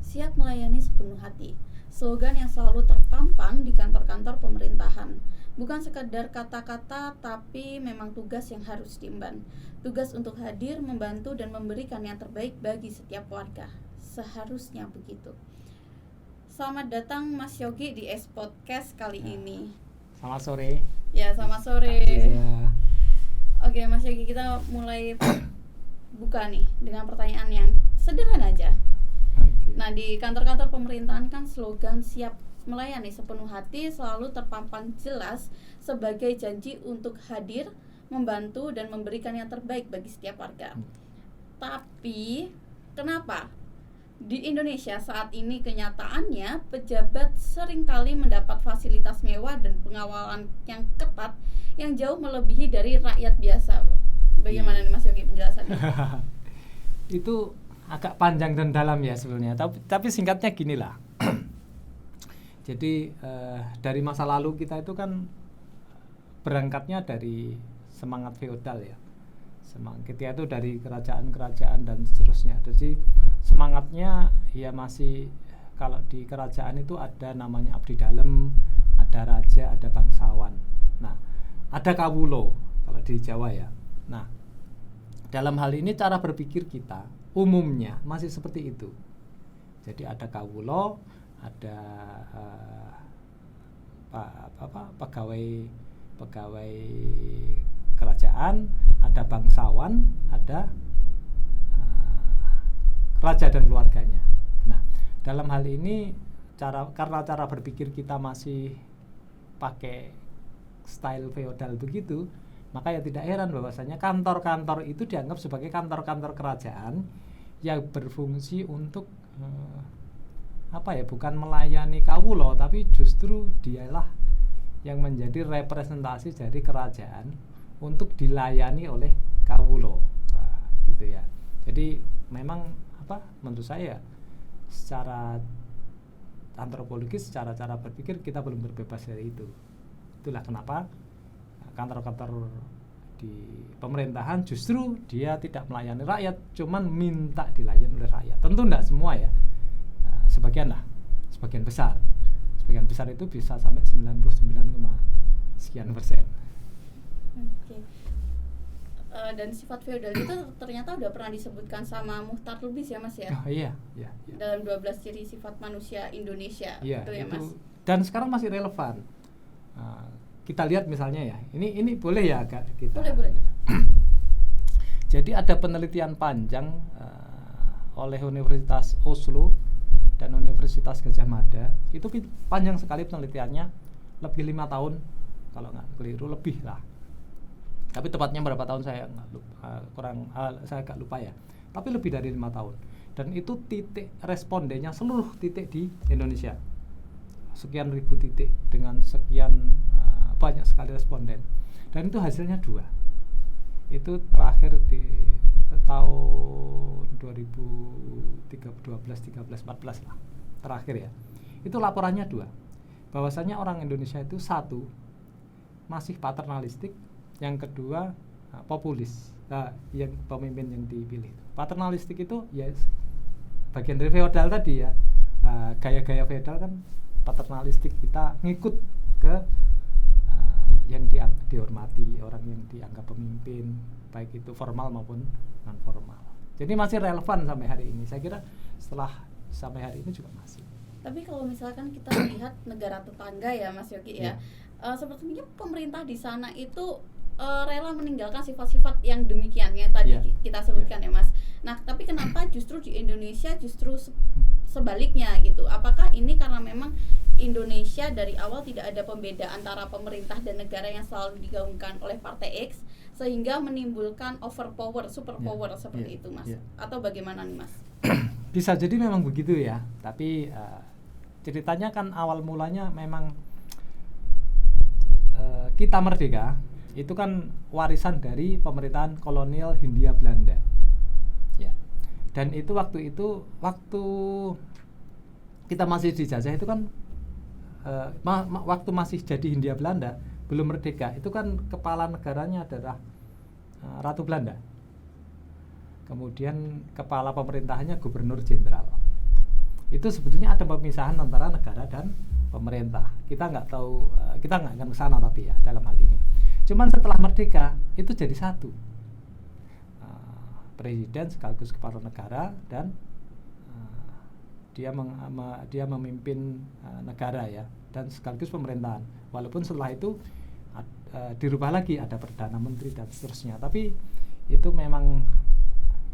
Siap melayani sepenuh hati. Slogan yang selalu terpampang di kantor-kantor pemerintahan. Bukan sekadar kata-kata, tapi memang tugas yang harus diemban. Tugas untuk hadir, membantu, dan memberikan yang terbaik bagi setiap warga. Seharusnya begitu. Selamat datang Mas Yogi di S-Podcast kali ini. Selamat sore. Ya, selamat sore. Oke, Mas Yogi, kita mulai buka nih dengan pertanyaan yang sederhana aja. Nah, di kantor-kantor pemerintahan kan slogan siap melayani sepenuh hati selalu terpampang jelas sebagai janji untuk hadir, membantu, dan memberikan yang terbaik bagi setiap warga. Tapi, kenapa di Indonesia saat ini kenyataannya pejabat seringkali mendapat fasilitas mewah dan pengawalan yang ketat yang jauh melebihi dari rakyat biasa? Bagaimana nih Mas Yogi penjelasannya? Itu agak panjang dan dalam ya sebenarnya, tapi singkatnya ginilah. Jadi dari masa lalu kita itu kan berangkatnya dari semangat feodal ya. Semangat kita itu dari kerajaan-kerajaan dan seterusnya. Jadi semangatnya ya masih, kalau di kerajaan itu ada namanya abdi dalem, ada raja, ada bangsawan. Nah, ada kawulo kalau di Jawa ya. Nah, dalam hal ini cara berpikir kita umumnya masih seperti itu. Jadi ada kawulo, ada pegawai kerajaan, ada bangsawan, ada raja dan keluarganya. Nah, dalam hal ini karena cara berpikir kita masih pakai style feodal begitu, maka ya tidak heran bahwasanya kantor-kantor itu dianggap sebagai kantor-kantor kerajaan yang berfungsi untuk bukan melayani kawulo, tapi justru dialah yang menjadi representasi dari kerajaan untuk dilayani oleh kawulo. Gitu ya. Jadi memang menurut saya secara antropologis, secara cara berpikir kita belum berbebas dari itu. Itulah kenapa kantor-kantor di pemerintahan justru dia tidak melayani rakyat, cuman minta dilayani oleh rakyat. Tentu tidak semua ya, sebagian besar itu bisa sampai 99, sekian persen. Oke. Dan sifat feodal itu ternyata udah pernah disebutkan sama Muchtar Lubis ya Mas ya? Oh, iya. Dalam 12 ciri sifat manusia Indonesia. Iya, itu ya Mas. Dan sekarang masih relevan. Kita lihat misalnya ya, ini boleh ya agak kita. Boleh. Jadi ada penelitian panjang oleh Universitas Oslo dan Universitas Gadjah Mada. Itu panjang sekali penelitiannya, lebih 5 tahun kalau nggak keliru, lebih lah. Tapi tepatnya berapa tahun saya nggak lupa, saya agak lupa ya. Tapi lebih dari 5 tahun. Dan itu titik respondennya seluruh titik di Indonesia. Sekian ribu titik dengan sekian banyak sekali responden, dan itu hasilnya 2. Itu terakhir di tahun 2012-13-14 lah terakhir ya. Itu laporannya 2, bahwasanya orang Indonesia itu satu masih paternalistik, yang kedua populis. Yang pemimpin yang dipilih paternalistik itu ya bagian dari feodal tadi ya. Gaya-gaya feodal kan paternalistik, kita ngikut ke yang dihormati, orang yang dianggap pemimpin, baik itu formal maupun non formal. Jadi masih relevan sampai hari ini. Saya kira setelah sampai hari ini juga masih. Tapi kalau misalkan kita lihat negara tetangga ya Mas Yogi ya, sepertinya pemerintah di sana itu rela meninggalkan sifat-sifat yang demikian yang tadi kita sebutkan ya Mas. Nah, tapi kenapa justru di Indonesia justru sebaliknya gitu? Apakah ini karena memang Indonesia dari awal tidak ada pembedaan antara pemerintah dan negara yang selalu digaungkan oleh Partai X, sehingga menimbulkan overpower, superpower seperti itu Mas? Atau bagaimana nih Mas? Bisa jadi memang begitu ya, tapi ceritanya kan awal mulanya memang kita merdeka itu kan warisan dari pemerintahan kolonial Hindia Belanda ya. Dan itu waktu kita masih dijajah itu kan waktu masih jadi Hindia Belanda, belum merdeka, itu kan kepala negaranya adalah Ratu Belanda. kemudian kepala pemerintahannya gubernur jenderal. Itu sebetulnya ada pemisahan antara negara dan pemerintah. Kita nggak tahu, kita nggak akan ke sana tapi ya dalam hal ini. Cuman setelah merdeka itu jadi satu, presiden sekaligus kepala negara dan dia memimpin negara ya, dan sekaligus pemerintahan. Walaupun setelah itu dirubah lagi, ada perdana menteri dan seterusnya. Tapi itu memang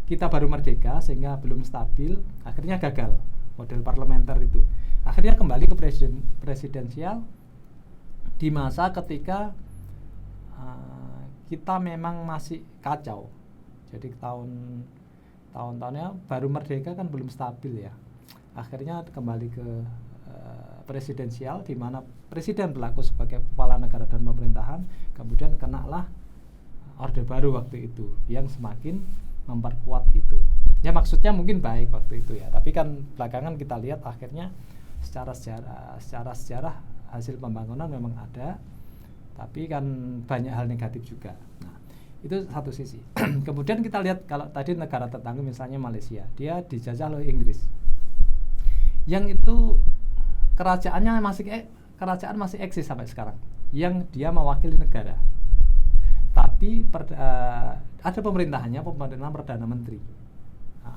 kita baru merdeka sehingga belum stabil, akhirnya gagal model parlementer itu. Akhirnya kembali ke presidensial di masa ketika kita memang masih kacau. Jadi tahun-tahunnya baru merdeka kan belum stabil ya. Akhirnya kembali ke presidensial di mana presiden berlaku sebagai kepala negara dan pemerintahan, kemudian kenalah Orde Baru waktu itu yang semakin memperkuat itu. Ya maksudnya mungkin baik waktu itu ya, tapi kan belakangan kita lihat akhirnya secara sejarah hasil pembangunan memang ada, tapi kan banyak hal negatif juga. Nah, itu satu sisi. Kemudian kita lihat kalau tadi negara tetangga misalnya Malaysia, dia dijajah oleh Inggris. Yang itu kerajaan masih eksis sampai sekarang, yang dia mewakili negara. Tapi ada pemerintahan perdana menteri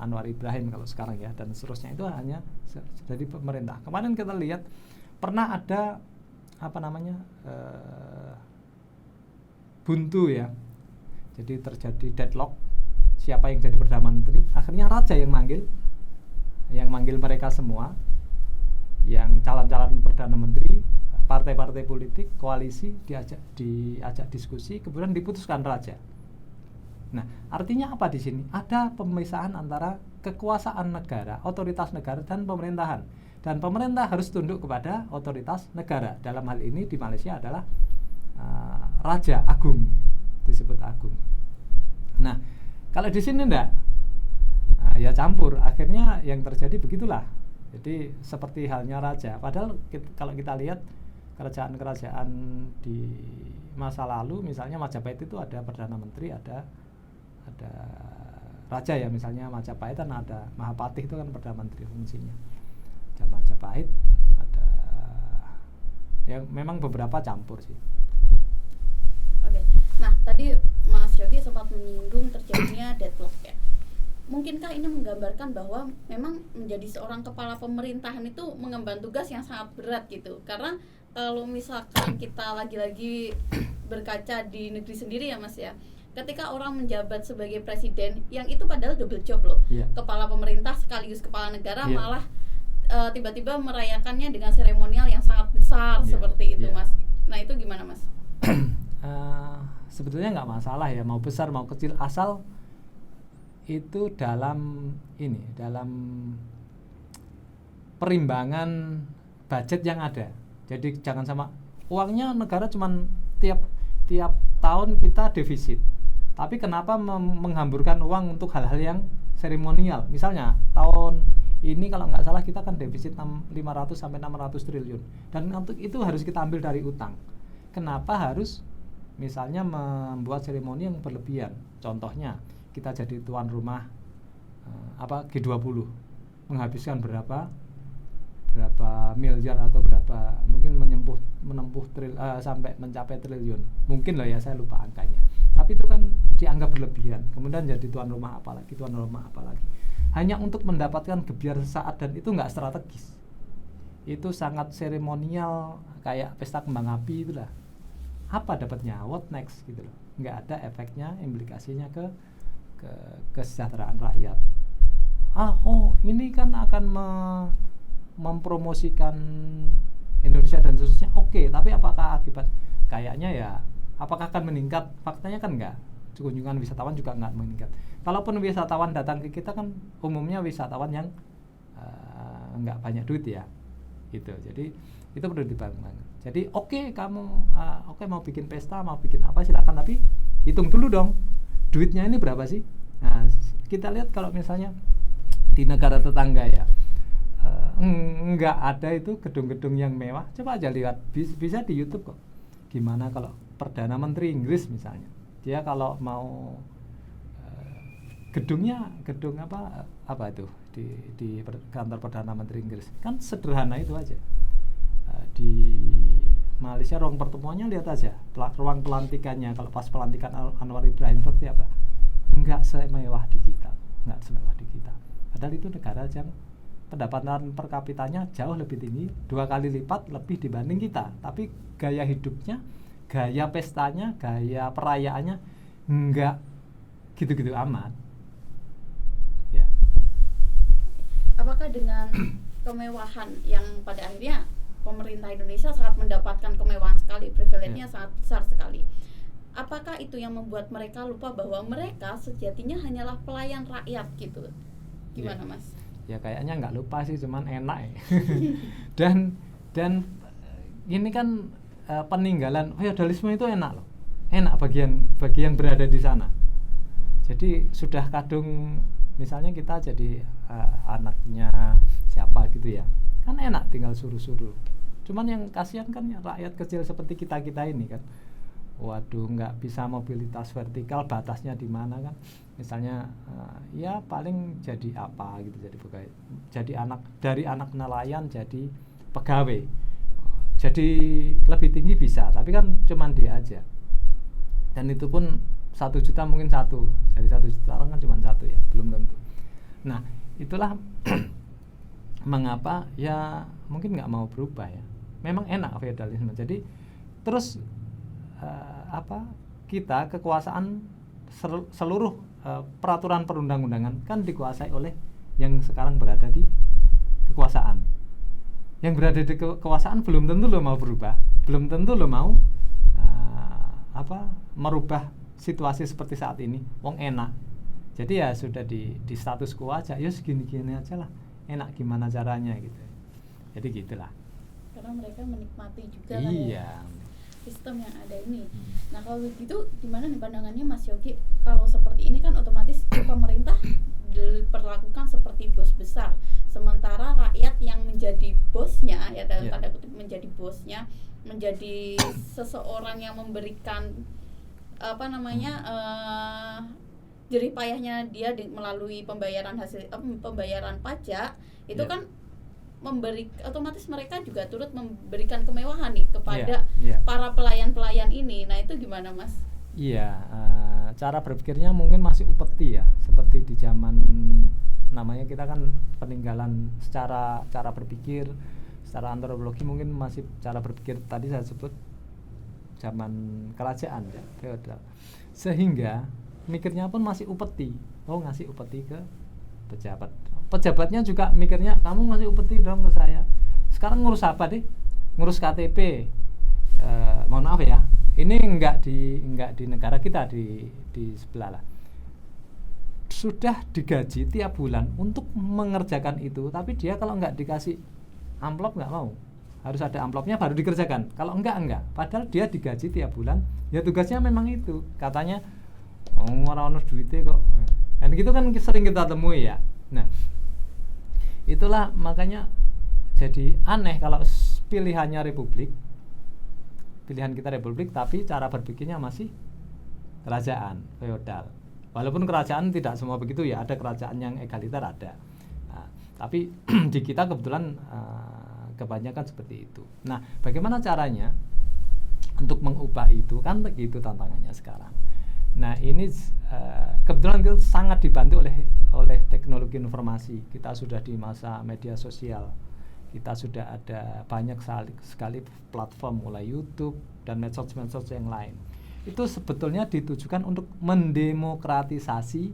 Anwar Ibrahim kalau sekarang ya, dan seterusnya itu hanya jadi pemerintah. Kemarin kita lihat pernah ada buntu ya, jadi terjadi deadlock siapa yang jadi perdana menteri. Akhirnya raja yang manggil mereka semua, yang calon-calon perdana menteri, partai-partai politik, koalisi diajak diskusi, kemudian diputuskan raja. Nah, artinya apa di sini? Ada pemisahan antara kekuasaan negara, otoritas negara dan pemerintahan. Dan pemerintah harus tunduk kepada otoritas negara. Dalam hal ini di Malaysia adalah Raja Agung, disebut Agung. Nah, kalau di sini enggak, ya campur. Akhirnya yang terjadi begitulah. Jadi seperti halnya raja. Padahal kalau kita lihat kerajaan-kerajaan di masa lalu, misalnya Majapahit itu ada perdana menteri, ada raja ya, misalnya Majapahit kan ada Mahapatih, itu kan perdana menteri fungsinya. Majapahit ada, ya memang beberapa campur sih. Oke. Nah, tadi Mas Yogi sempat menyinggung terjadinya deadlock ya. Mungkinkah ini menggambarkan bahwa memang menjadi seorang kepala pemerintahan itu mengemban tugas yang sangat berat gitu? Karena kalau misalkan kita lagi-lagi berkaca di negeri sendiri ya Mas ya, ketika orang menjabat sebagai presiden, yang itu padahal double job loh, kepala pemerintah sekaligus kepala negara, malah tiba-tiba merayakannya dengan seremonial yang sangat besar seperti itu Mas. Nah itu gimana Mas? Sebetulnya nggak masalah ya, mau besar mau kecil, asal itu dalam perimbangan budget yang ada. Jadi jangan sama uangnya negara cuman tiap tahun kita defisit. Tapi kenapa menghamburkan uang untuk hal-hal yang seremonial? Misalnya tahun ini kalau nggak salah kita kan defisit 500 sampai 600 triliun. Dan untuk itu harus kita ambil dari utang. Kenapa harus misalnya membuat seremoni yang berlebihan? Contohnya kita jadi tuan rumah G20, menghabiskan berapa miliar atau berapa, mungkin menempuh sampai mencapai triliun, mungkin loh ya, saya lupa angkanya. Tapi itu kan dianggap berlebihan. Kemudian jadi tuan rumah apalagi, hanya untuk mendapatkan gebiar sesaat, dan itu nggak strategis. Itu sangat seremonial, kayak pesta kembang api itulah. Apa dapatnya? What next gitu loh. Nggak ada efeknya, implikasinya ke kesejahteraan rakyat. Ini kan akan mempromosikan Indonesia dan seterusnya. Oke, tapi apakah akibat kayaknya ya, apakah akan meningkat? Faktanya kan enggak. Kunjungan wisatawan juga enggak meningkat. Kalaupun wisatawan datang ke kita kan umumnya wisatawan yang enggak banyak duit ya. Gitu. Jadi itu perlu dibangun. Jadi kamu mau bikin pesta, mau bikin apa silakan, tapi hitung dulu dong. Duitnya ini berapa sih? Nah, kita lihat kalau misalnya di negara tetangga ya, enggak ada itu gedung-gedung yang mewah. Coba aja lihat, bisa di YouTube kok. Gimana kalau Perdana Menteri Inggris misalnya, dia kalau mau gedung apa itu di kantor Perdana Menteri Inggris kan sederhana itu aja. Di Malaysia ruang pertemuannya lihat aja ruang pelantikannya, kalau pas pelantikan Anwar Ibrahim seperti apa, nggak semewah di kita. Padahal itu negara yang pendapatan per kapitanya jauh lebih tinggi, 2 kali lipat lebih dibanding kita, tapi gaya hidupnya, gaya pestanya, gaya perayaannya nggak gitu-gitu amat ya. Apakah dengan kemewahan yang pada akhirnya pemerintah Indonesia sangat mendapatkan kemewahan sekali, privilege-nya sangat besar sekali, apakah itu yang membuat mereka lupa bahwa mereka sejatinya hanyalah pelayan rakyat gitu? Gimana Mas? Ya kayaknya nggak lupa sih, cuman enak ya. dan ini kan peninggalan feodalisme itu enak loh, enak bagi yang berada di sana. Jadi sudah kadung misalnya kita jadi anaknya siapa gitu ya, kan enak tinggal suruh-suruh. Cuman yang kasihan kan ya rakyat kecil seperti kita ini kan, waduh nggak bisa mobilitas vertikal, batasnya di mana kan, misalnya ya paling jadi apa gitu, jadi pegawai, jadi dari anak nelayan jadi pegawai, jadi lebih tinggi bisa, tapi kan cuman dia aja, dan itu pun 1 juta mungkin satu, dari 1 juta orang kan cuma satu ya, belum tentu. Nah itulah mengapa ya mungkin nggak mau berubah ya, memang enak feodalisme. Jadi terus kita kekuasaan seluruh peraturan perundang-undangan kan dikuasai oleh yang sekarang berada di kekuasaan. Yang berada di kekuasaan belum tentu lo mau berubah, belum tentu lo mau merubah situasi seperti saat ini. Wong enak, jadi ya sudah di status quo aja, ya segini-gini aja lah, enak gimana caranya gitu. Jadi gitulah. Karena mereka menikmati juga iya. Kan sistem yang ada ini. Nah kalau begitu gimana nih pandangannya Mas Yogi? Kalau seperti ini kan otomatis pemerintah diperlakukan seperti bos besar, sementara rakyat yang menjadi bosnya ya dalam tanda kutip menjadi bosnya, menjadi seseorang yang memberikan jerih payahnya dia melalui pembayaran pembayaran pajak itu kan otomatis mereka juga turut memberikan kemewahan nih kepada para pelayan-pelayan ini. Nah itu gimana Mas? Iya, cara berpikirnya mungkin masih upeti ya, seperti di zaman namanya kita kan peninggalan secara cara berpikir, secara antropologi mungkin masih cara berpikir tadi saya sebut zaman kerajaan ya, feodal. Sehingga mikirnya pun masih upeti, ngasih upeti ke pejabat. Pejabatnya juga mikirnya kamu ngasih upeti dong ke saya. Sekarang ngurus apa deh? Ngurus KTP. Mohon maaf ya, ini enggak di negara kita, di sebelah lah. Sudah digaji tiap bulan untuk mengerjakan itu, tapi dia kalau enggak dikasih amplop enggak mau. Harus ada amplopnya baru dikerjakan. Kalau enggak. Padahal dia digaji tiap bulan, ya tugasnya memang itu. Katanya orang duitnya kok. Dan gitu kan sering kita temui ya. Nah, itulah makanya jadi aneh kalau pilihan kita republik tapi cara berpikirnya masih kerajaan feodal. Walaupun kerajaan tidak semua begitu ya, ada kerajaan yang egaliter ada. Nah, tapi di kita kebetulan kebanyakan seperti itu. Nah, bagaimana caranya untuk mengubah itu, kan begitu tantangannya sekarang. Nah, ini kebetulan kita sangat dibantu oleh teknologi informasi. Kita sudah di masa media sosial. Kita sudah ada banyak sekali platform, mulai YouTube dan medsos-medsos yang lain. Itu sebetulnya ditujukan untuk mendemokratisasi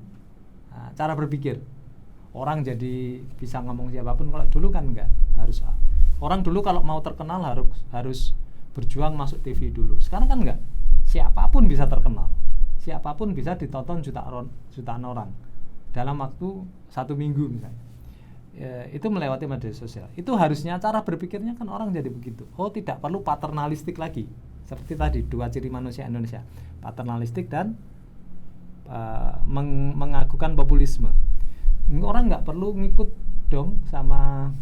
cara berpikir. Orang jadi bisa ngomong siapapun. Kalau dulu kan enggak, harus orang dulu kalau mau terkenal harus berjuang masuk TV dulu. Sekarang kan enggak. Siapapun bisa terkenal. Siapapun bisa ditonton jutaan orang dalam waktu 1 minggu misalnya. Itu melewati media sosial. Itu harusnya cara berpikirnya kan orang jadi begitu. Tidak perlu paternalistik lagi. Seperti tadi 2 ciri manusia Indonesia, paternalistik dan mengagukan populisme. Orang nggak perlu ngikut dong sama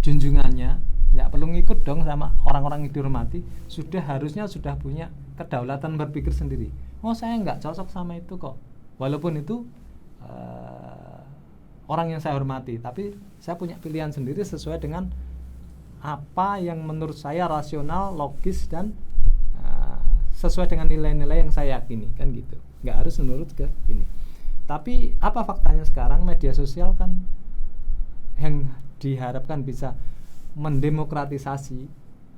junjungannya, nggak perlu ngikut dong sama orang-orang yang dihormati. Harusnya sudah punya kedaulatan berpikir sendiri. Saya nggak cocok sama itu kok. Walaupun itu orang yang saya hormati, tapi saya punya pilihan sendiri sesuai dengan apa yang menurut saya rasional, logis, dan sesuai dengan nilai-nilai yang saya yakini, kan gitu. Nggak harus menurut ke ini. Tapi apa faktanya sekarang media sosial kan yang diharapkan bisa mendemokratisasi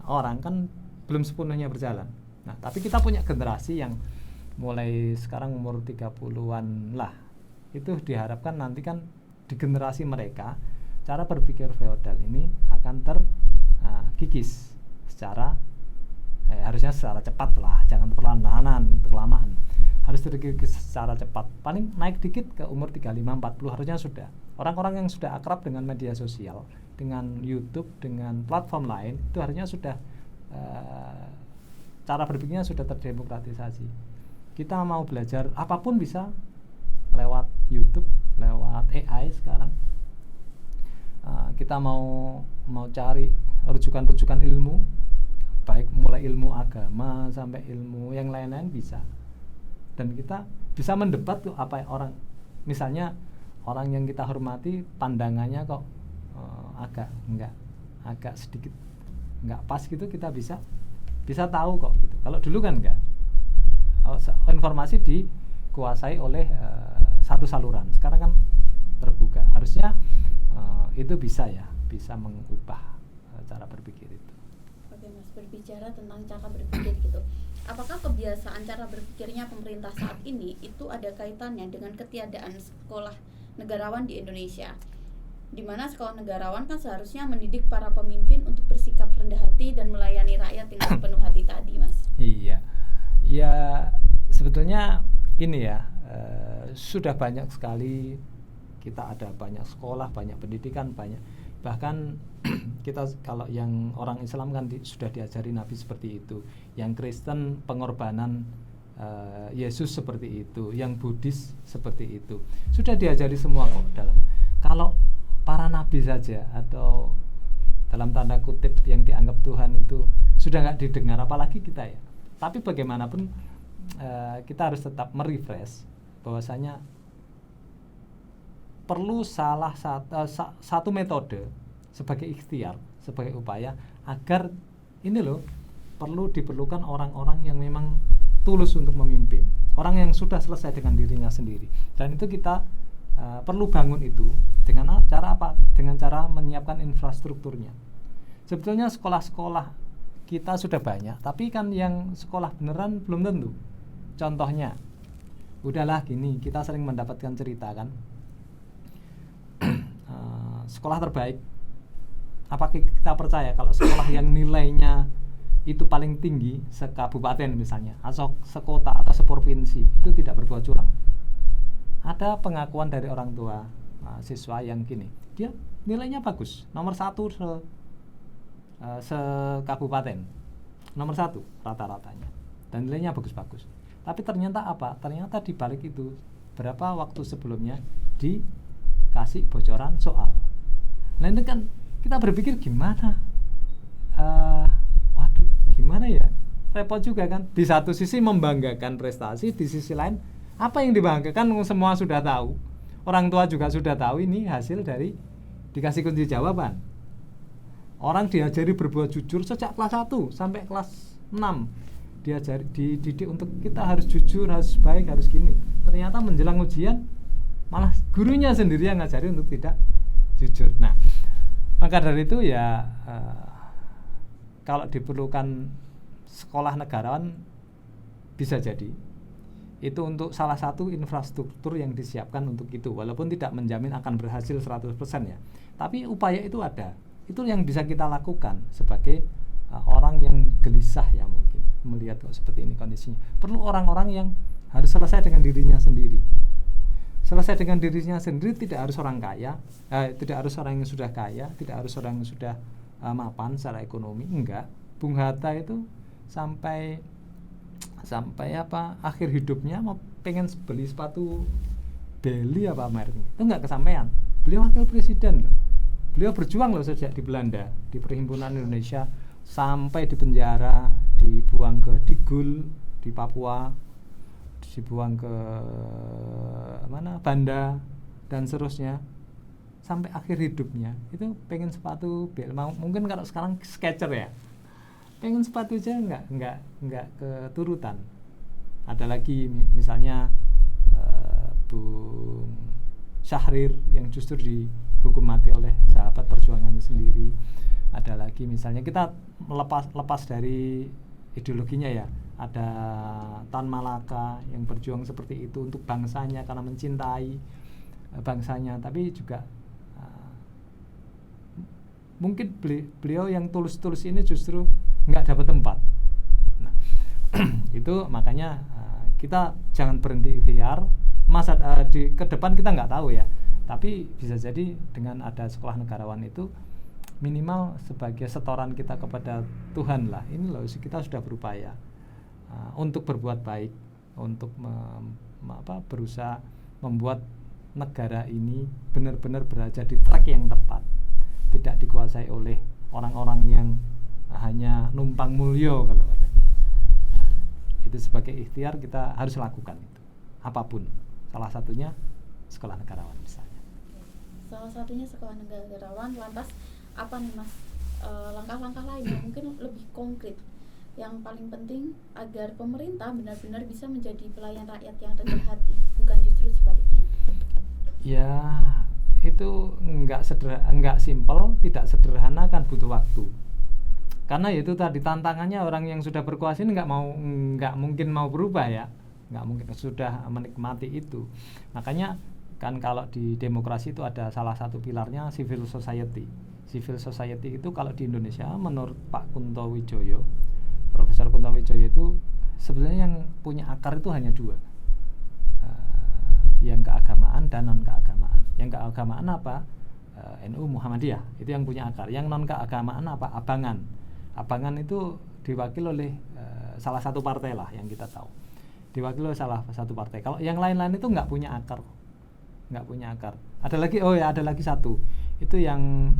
orang kan belum sepenuhnya berjalan. Nah, tapi kita punya generasi yang mulai sekarang umur 30-an lah. Itu diharapkan nanti kan di generasi mereka cara berpikir feodal ini akan terkikis secara harusnya secara cepat lah, jangan terlamaan, harus terkikis secara cepat. Paling naik dikit ke umur 35-40 harusnya sudah. Orang-orang yang sudah akrab dengan media sosial, dengan YouTube, dengan platform lain, itu harusnya sudah cara berpikirnya sudah terdemokratisasi. Kita mau belajar apapun bisa lewat YouTube, lewat AI sekarang. Kita mau cari rujukan-rujukan ilmu, baik mulai ilmu agama sampai ilmu yang lain-lain bisa. Dan kita bisa mendebat tuh apa orang, misalnya orang yang kita hormati pandangannya kok agak sedikit nggak pas gitu, kita bisa tahu kok gitu. Kalau dulu kan enggak, informasi dikuasai oleh satu saluran. Sekarang kan terbuka, harusnya itu bisa mengubah cara berpikir itu. Oke Mas, berbicara tentang cara berpikir gitu, apakah kebiasaan cara berpikirnya pemerintah saat ini itu ada kaitannya dengan ketiadaan sekolah negarawan di Indonesia, di mana sekolah negarawan kan seharusnya mendidik para pemimpin untuk bersikap rendah hati dan melayani rakyat dengan sepenuh hati tadi, Mas? Iya, ya sebetulnya ini ya, sudah banyak sekali, kita ada banyak sekolah, banyak pendidikan, banyak, bahkan kita kalau yang orang Islam kan sudah diajari Nabi seperti itu, yang Kristen pengorbanan Yesus seperti itu, yang Buddhis seperti itu, sudah diajari semua kok dalam. Kalau para nabi saja atau dalam tanda kutip yang dianggap Tuhan itu sudah nggak didengar, apalagi kita ya. Tapi bagaimanapun kita harus tetap merefresh bahwasanya perlu satu metode sebagai ikhtiar, sebagai upaya agar ini loh, diperlukan orang-orang yang memang tulus untuk memimpin, orang yang sudah selesai dengan dirinya sendiri. Dan itu kita perlu bangun itu dengan cara apa? Dengan cara menyiapkan infrastrukturnya. Sebetulnya sekolah-sekolah kita sudah banyak, tapi kan yang sekolah beneran belum tentu. Contohnya, udahlah gini, kita sering mendapatkan cerita kan, sekolah terbaik. Apakah kita percaya kalau sekolah yang nilainya itu paling tinggi sekabupaten misalnya, atau sekota atau seprovinsi, itu tidak berbuat curang? Ada pengakuan dari orang tua siswa yang gini, dia nilainya bagus, nomor 1 sekabupaten, nomor 1 rata-ratanya, dan nilainya bagus-bagus. Tapi ternyata apa? Ternyata di balik itu berapa waktu sebelumnya dikasih bocoran soal. Nah itu kan kita berpikir gimana? Waduh, gimana ya? Repot juga kan. Di satu sisi membanggakan prestasi, di sisi lain apa yang dibanggakan semua sudah tahu. Orang tua juga sudah tahu ini hasil dari dikasih kunci jawaban. Orang diajari berbuat jujur sejak kelas 1 sampai kelas 6. Dididik untuk kita harus jujur, harus baik, harus gini. Ternyata menjelang ujian malah gurunya sendiri yang ngajari untuk tidak jujur. Nah, maka dari itu ya kalau diperlukan sekolah negarawan bisa jadi itu untuk salah satu infrastruktur yang disiapkan untuk itu, walaupun tidak menjamin akan berhasil 100% ya, tapi upaya itu ada. Itu yang bisa kita lakukan sebagai orang yang gelisah ya, mungkin melihat kok seperti ini kondisinya. Perlu orang-orang yang harus selesai dengan dirinya sendiri. Selesai dengan dirinya sendiri, tidak harus orang kaya, tidak harus orang yang sudah kaya, tidak harus orang yang sudah mapan secara ekonomi, enggak. Bung Hatta itu sampai akhir hidupnya mau pengen beli sepatu Beli apa mereknya, itu enggak kesampaian. Beliau wakil presiden loh. Beliau berjuang loh sejak di Belanda, di Perhimpunan Indonesia, sampai di penjara, dibuang ke Digul di Papua, dibuang ke mana Banda dan seterusnya sampai akhir hidupnya itu pengen sepatu mungkin kalau sekarang Skechers ya, pengen sepatu aja nggak keturutan. Ada lagi misalnya Bung Syahrir yang justru dihukum mati oleh sahabat perjuangannya sendiri. Ada lagi misalnya kita lepas dari ideologinya ya, ada Tan Malaka yang berjuang seperti itu untuk bangsanya karena mencintai bangsanya, tapi juga mungkin beliau yang tulus-tulus ini justru nggak dapat tempat. Nah, itu makanya kita jangan berhenti ikhtiar. Masa ke depan kita nggak tahu ya, tapi bisa jadi dengan ada sekolah negarawan itu minimal sebagai setoran kita kepada Tuhan lah. Ini loh kita sudah berupaya untuk berbuat baik, untuk berusaha membuat negara ini benar-benar berada di track yang tepat, tidak dikuasai oleh orang-orang yang hanya numpang mulyo kalau ada. Itu sebagai ikhtiar kita harus lakukan itu apapun, salah satunya sekolah negarawan misalnya. Salah satunya sekolah negarawan. Lantas apa nih Mas langkah-langkah lain yang mungkin lebih konkret yang paling penting agar pemerintah benar-benar bisa menjadi pelayan rakyat yang rendah hati, bukan justru sebaliknya? Ya itu nggak simpel, tidak sederhana, kan butuh waktu. Karena itu tadi tantangannya, orang yang sudah berkuasa ini nggak mungkin mau berubah ya, nggak mungkin, sudah menikmati itu. Makanya kan kalau di demokrasi itu ada salah satu pilarnya civil society. Civil society itu kalau di Indonesia menurut Pak Kunto Wijoyo, Profesor Kunto Wijoyo itu sebenarnya yang punya akar itu hanya dua, yang keagamaan dan non keagamaan. Yang keagamaan apa? NU Muhammadiyah itu yang punya akar. Yang non keagamaan apa? Abangan. Abangan itu diwakili oleh salah satu partai lah yang kita tahu. Diwakili oleh salah satu partai. Kalau yang lain-lain itu nggak punya akar, nggak punya akar. Ada lagi satu. Itu yang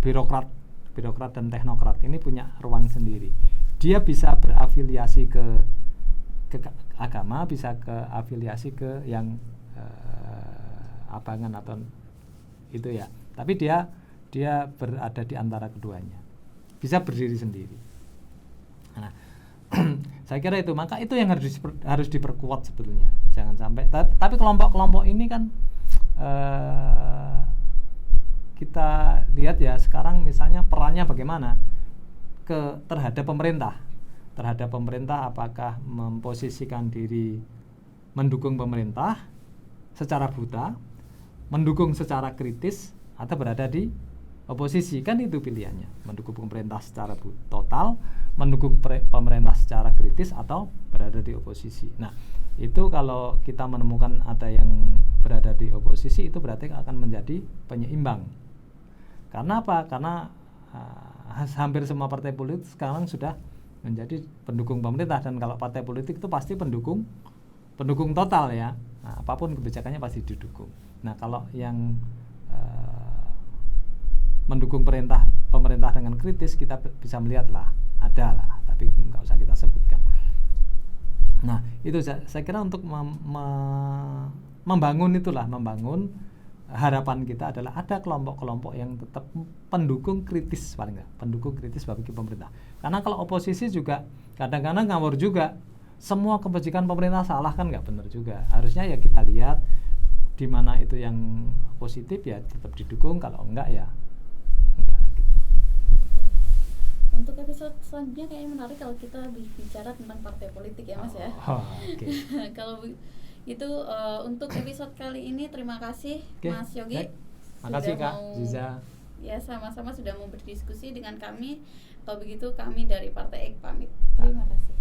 birokrat dan teknokrat. Ini punya ruang sendiri. Dia bisa berafiliasi ke agama, bisa ke afiliasi ke yang abangan atau itu ya, tapi dia berada di antara keduanya, bisa berdiri sendiri. Nah, saya kira itu, maka itu yang harus diperkuat sebetulnya. Jangan sampai, tapi kelompok-kelompok ini kan kita lihat ya sekarang misalnya perannya bagaimana terhadap pemerintah, apakah memposisikan diri mendukung pemerintah secara buta, mendukung secara kritis, atau berada di oposisi. Kan itu pilihannya, mendukung pemerintah secara total, mendukung pemerintah secara kritis, atau berada di oposisi. Nah, itu kalau kita menemukan ada yang berada di oposisi, itu berarti akan menjadi penyeimbang. Karena apa? Karena hampir semua partai politik sekarang sudah menjadi pendukung pemerintah, dan kalau partai politik itu pasti pendukung total ya. Nah, apapun kebijakannya pasti didukung. Nah, kalau yang mendukung pemerintah dengan kritis, kita bisa melihat lah, ada lah, tapi nggak usah kita sebutkan. Nah, itu saya kira untuk membangun harapan kita adalah ada kelompok-kelompok yang tetap pendukung kritis, paling nggak pendukung kritis bagi pemerintah. Karena kalau oposisi juga kadang-kadang ngawur juga, semua kebijakan pemerintah salah, kan nggak benar juga. Harusnya ya kita lihat di mana itu yang positif ya tetap didukung, kalau enggak ya enggak gitu. Untuk episode selanjutnya kayaknya menarik kalau kita bicara tentang partai politik ya Mas ya. Okay. Kalau itu untuk episode kali ini terima kasih Mas Yogi. Makasih Kak Ziza. Ya, sama-sama sudah mau berdiskusi dengan kami. Kalau begitu kami dari Partai Ek pamit. Terima kasih.